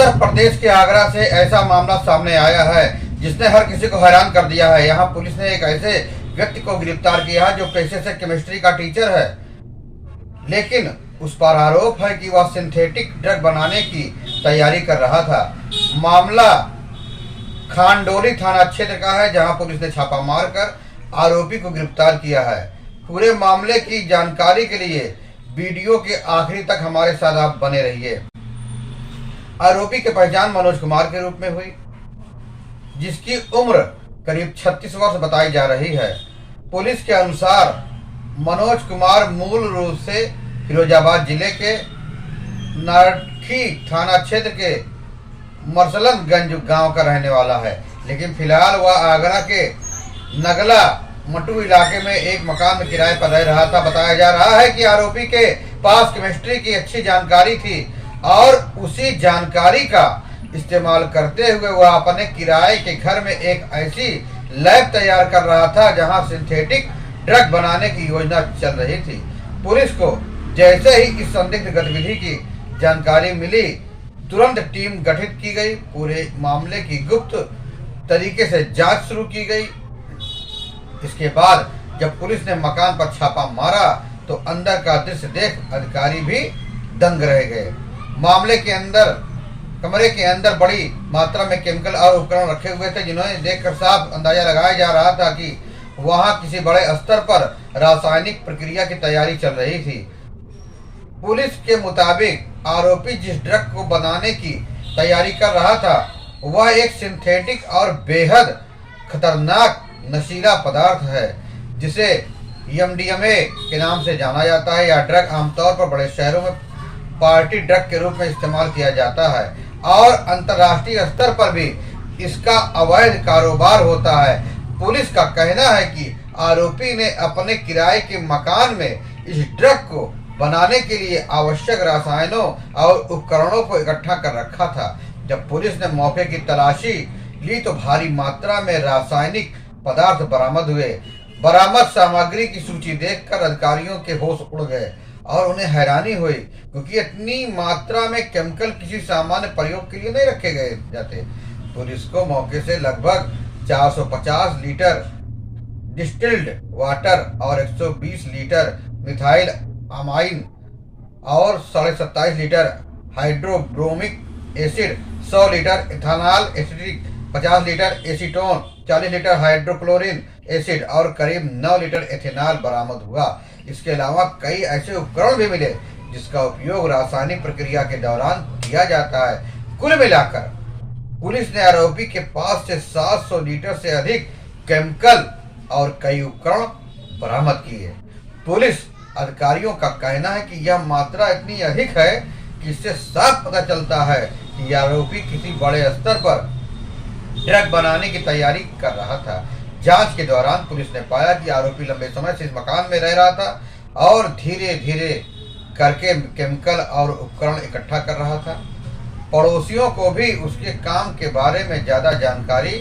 उत्तर प्रदेश के आगरा से ऐसा मामला सामने आया है जिसने हर किसी को हैरान कर दिया है। यहाँ पुलिस ने एक ऐसे व्यक्ति को गिरफ्तार किया है जो पेशे से केमिस्ट्री का टीचर है, लेकिन उस पर आरोप है कि वह सिंथेटिक ड्रग बनाने की तैयारी कर रहा था। मामला खांडोली थाना क्षेत्र का है, जहां पुलिस ने छापा मारकर आरोपी को गिरफ्तार किया है। पूरे मामले की जानकारी के लिए वीडियो के आखिरी तक हमारे साथ आप बने रहिए। आरोपी की पहचान मनोज कुमार के रूप में हुई, जिसकी उम्र करीब 36 वर्ष बताई जा रही है। पुलिस के अनुसार मनोज कुमार मूल रूप से फिरोजाबाद जिले के नारखी थाना क्षेत्र के मरसलनगंज गांव का रहने वाला है, लेकिन फिलहाल वह आगरा के नगला मटू इलाके में एक मकान में किराए पर रह रहा था। बताया जा रहा है कि आरोपी के पास केमिस्ट्री की अच्छी जानकारी थी और उसी जानकारी का इस्तेमाल करते हुए वह अपने किराए के घर में एक ऐसी लैब तैयार कर रहा था जहां सिंथेटिक ड्रग बनाने की योजना चल रही थी। पुलिस को जैसे ही इस संदिग्ध गतिविधि की जानकारी मिली, तुरंत टीम गठित की गई। पूरे मामले की गुप्त तरीके से जांच शुरू की गई। इसके बाद जब पुलिस ने मकान पर छापा मारा तो अंदर का दृश्य देख अधिकारी भी दंग रह गए। कमरे के अंदर बड़ी मात्रा में केमिकल और उपकरण रखे हुए थे, जिन्हें देखकर साफ अंदाजा लगाया जा रहा था कि वहां किसी बड़े स्तर पर रासायनिक प्रक्रिया की तैयारी चल रही थी। पुलिस के मुताबिक आरोपी जिस ड्रग को बनाने की तैयारी कर रहा था वह एक सिंथेटिक और बेहद खतरनाक नशीला पदार्थ है, जिसे MDMA के नाम से जाना जाता है। यह ड्रग आमतौर पर बड़े शहरों में पार्टी ड्रग के रूप में इस्तेमाल किया जाता है और अंतर्राष्ट्रीय स्तर पर भी इसका अवैध कारोबार होता है। पुलिस का कहना है कि आरोपी ने अपने किराए के मकान में इस ड्रग को बनाने के लिए आवश्यक रसायनों और उपकरणों को इकट्ठा कर रखा था। जब पुलिस ने मौके की तलाशी ली तो भारी मात्रा में रासायनिक पदार्थ बरामद हुए। बरामद सामग्री की सूची देखकर अधिकारियों के होश उड़ गए और उन्हें हैरानी हुई, क्योंकि इतनी मात्रा में केमिकल किसी सामान्य प्रयोग के लिए नहीं रखे गए जाते। पुलिस को मौके से लगभग 450 लीटर डिस्टिल्ड वाटर और 120 लीटर मिथाइल अमाइन और 27.5 litre hydrobromic acid, 100 litre ethanol acetic, 50 litre acetone, 40 litre hydrochloric acid और करीब 9 लीटर एथेनॉल बरामद हुआ। इसके अलावा कई ऐसे उपकरण भी मिले जिसका उपयोग रासायनिक प्रक्रिया के दौरान किया जाता है। कुल मिलाकर पुलिस ने आरोपी के पास से 700 लीटर से अधिक केमिकल और कई उपकरण बरामद किए। पुलिस अधिकारियों का कहना है कि यह मात्रा इतनी अधिक है कि इससे साफ पता चलता है कि आरोपी किसी बड़े स्तर पर ड्रग बनाने की तैयारी कर रहा था। जांच के दौरान पुलिस ने पाया कि आरोपी लंबे समय से इस मकान में रह रहा था और धीरे धीरे करके केमिकल और उपकरण इकट्ठा कर रहा था। पड़ोसियों को भी उसके काम के बारे में ज्यादा जानकारी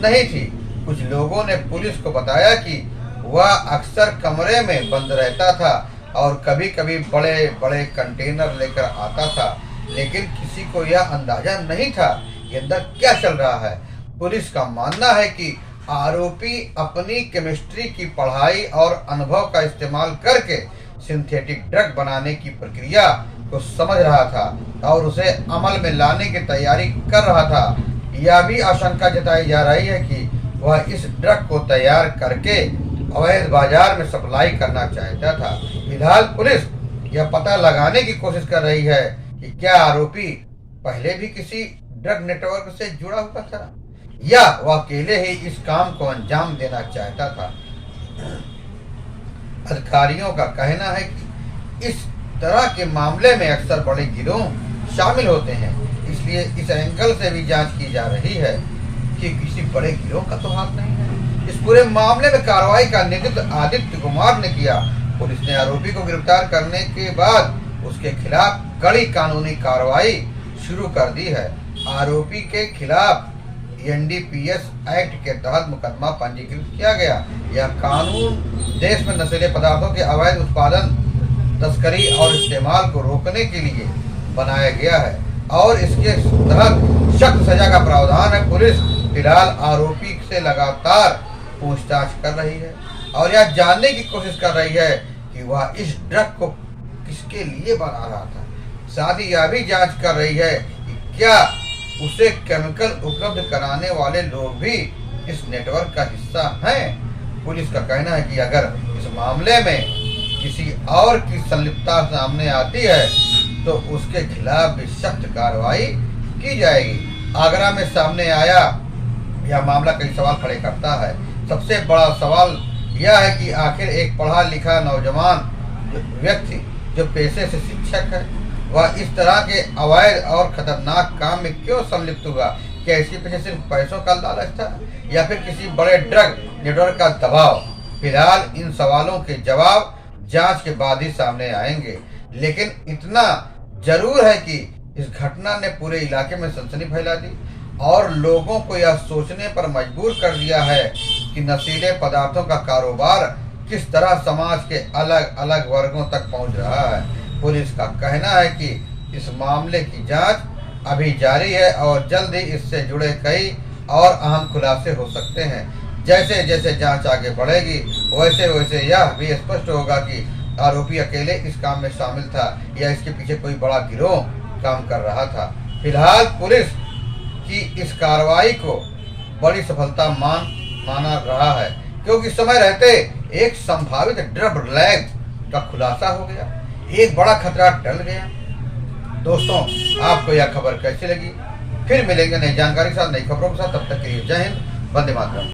नहीं थी। कुछ लोगों ने पुलिस को बताया कि वह अक्सर कमरे में बंद रहता था और कभी कभी बड़े बड़े कंटेनर लेकर आता था, लेकिन किसी को यह अंदाजा नहीं था कि अंदर क्या चल रहा है। पुलिस का मानना है कि आरोपी अपनी केमिस्ट्री की पढ़ाई और अनुभव का इस्तेमाल करके सिंथेटिक ड्रग बनाने की प्रक्रिया को समझ रहा था और उसे अमल में लाने की तैयारी कर रहा था। यह भी आशंका जताई जा रही है कि वह इस ड्रग को तैयार करके अवैध बाजार में सप्लाई करना चाहता था। फिलहाल पुलिस यह पता लगाने की कोशिश कर रही है कि क्या आरोपी पहले भी किसी ड्रग नेटवर्क से जुड़ा हुआ था या वह अकेले ही इस काम को अंजाम देना चाहता था। अधिकारियों का कहना है कि इस तरह के मामले में अक्सर बड़े गिरोह शामिल होते हैं, इसलिए इस एंगल से भी जांच की जा रही है कि किसी बड़े गिरोह का तो हाथ नहीं है। इस पूरे मामले में कार्रवाई का नेतृत्व आदित्य कुमार ने किया। पुलिस ने आरोपी को गिरफ्तार करने के बाद उसके खिलाफ कड़ी कानूनी कार्रवाई शुरू कर दी है। आरोपी के खिलाफ NDPS एक्ट के तहत मुकदमा पंजीकृत किया गया। यह कानून देश में नशीले पदार्थों के अवैध उत्पादन, तस्करी और इस्तेमाल को रोकने के लिए बनाया गया है। और इसके तहत सख्त सजा का प्रावधान है। पुलिस फिलहाल आरोपी से लगातार पूछताछ कर रही है और यह जानने की कोशिश कर रही है कि वह इस ड्रग को किसके लिए बना रहा था। साथ ही यह भी जांच कर रही है कि क्या उसे केमिकल उपलब्ध कराने वाले लोग भी इस नेटवर्क का हिस्सा हैं। पुलिस का कहना है कि अगर इस मामले में किसी और की संलिप्तता सामने आती है तो उसके खिलाफ भी सख्त कार्रवाई की जाएगी। आगरा में सामने आया यह मामला कई सवाल खड़े करता है। सबसे बड़ा सवाल यह है कि आखिर एक पढ़ा लिखा नौजवान व्यक्ति जो पेशे से शिक्षक है वह इस तरह के अवैध और खतरनाक काम में क्यों संलिप्त हुआ। क्या इसके पीछे सिर्फ पैसों का लालच था या फिर किसी बड़े ड्रग नेटवर्क का दबाव। फिलहाल इन सवालों के जवाब जांच के बाद ही सामने आएंगे, लेकिन इतना जरूर है कि इस घटना ने पूरे इलाके में सनसनी फैला दी और लोगों को यह सोचने पर मजबूर कर दिया है कि नशीले पदार्थों का कारोबार किस तरह समाज के अलग अलग वर्गों तक पहुंच रहा है। पुलिस का कहना है कि इस मामले की जांच अभी जारी है और जल्द ही इससे जुड़े कई और अहम खुलासे हो सकते हैं। जैसे जैसे जांच आगे बढ़ेगी वैसे वैसे यह भी स्पष्ट होगा कि आरोपी अकेले इस काम में शामिल था या इसके पीछे कोई बड़ा गिरोह काम कर रहा था। फिलहाल पुलिस की इस कार्रवाई को बड़ी सफलता माना रहा है क्योंकि समय रहते एक संभावित ड्रग लैब का खुलासा हो गया, एक बड़ा खतरा टल गया। दोस्तों, आपको यह खबर कैसी लगी? फिर मिलेंगे नई जानकारी के साथ, नई खबरों के साथ। तब तक के लिए जय हिंद, वंदे मातरम।